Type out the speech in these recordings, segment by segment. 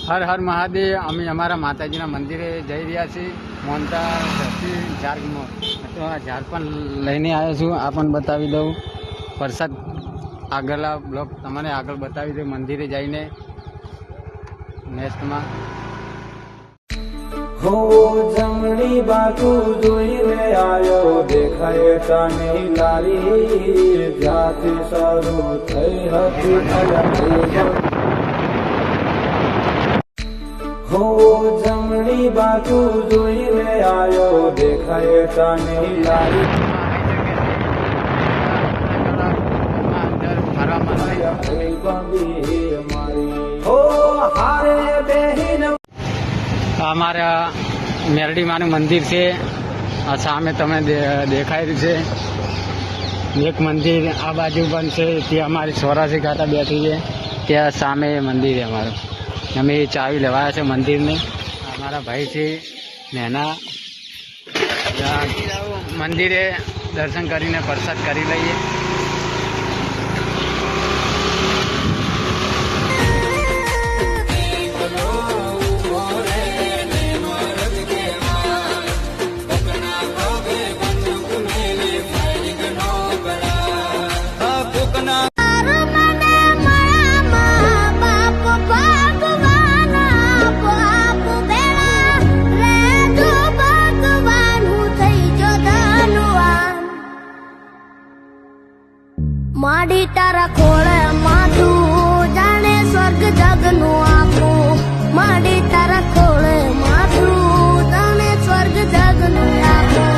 હર હર મહાદેવ। અમે અમારા માતાજીના મંદિરે જઈ રહ્યા છીએ। મોનતા ઝાડ પણ લઈને આવ્યો છું। આ પણ બતાવી દઉં। પ્રસાદ આગળના બ્લોક તમને આગળ બતાવી દઉં મંદિરે જઈને નેક્સ્ટમાં। હો જમણી બાજુ જોઈને આયો દેખાય તાની લારી જાતી શરૂ થઈ હતી અલગ। હો જમણી બાજુ જોઈને આયો દેખાય તાની લારી હો હારે બેહીન। અમારા મેરડી માનું મંદિર છે। આ સામે તમે દેખાય છે એક મંદિર। આ બાજુ પણ છે ત્યાં અમારી સોરાસી કાકા બેઠી છે। ત્યાં સામે મંદિર છે અમારું। અમે ચાવી લેવાયા છે મંદિરની। અમારા ભાઈ છે નેના। મંદિરે દર્શન કરીને પ્રસાદ કરી લઈએ। માડી તારા ખોળે માથું જાણે સ્વર્ગ જગનું આખું। માડી તારા ખોળે માથું જાણે સ્વર્ગ જગનું આખું।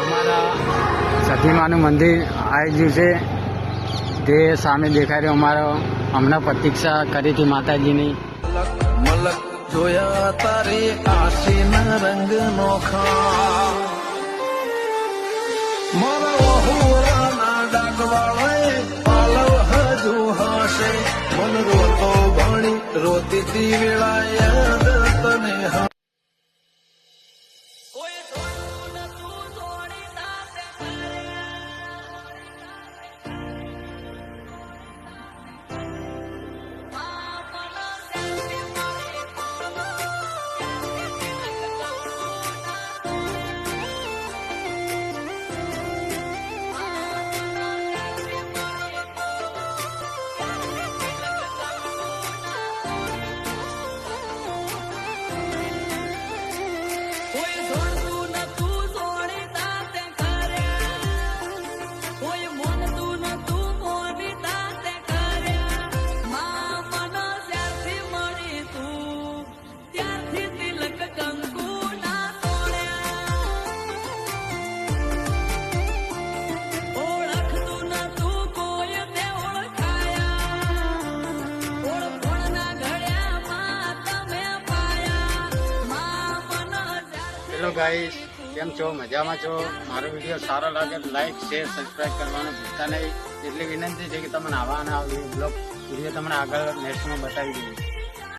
અમારા સતીમાનું મંદિર આવી ગયું છે। તે સામે દેખાઈ રહ્યું। અમારો હમણાં પ્રતીક્ષા કરી હતી માતાજીની। મલક જોયા તારી આશીના રંગ નોખા મારા વહુરાના ડાકવાળાએ પાલવ હજુ હશે મન રોતો ભણી રોતી તી વેળા યાદ તને હેલો ગાઈસ, કેમ છો? મજામાં છો? મારો વિડીયો સારો લાગે તો લાઈક શેર સબસ્ક્રાઈબ કરવાનું ભૂલતા નહીં। એટલી વિનંતી છે કે તમને આવા અને બ્લોગ વિડીયો તમને આગળ નેક્સ્ટમાં બતાવી દઈએ।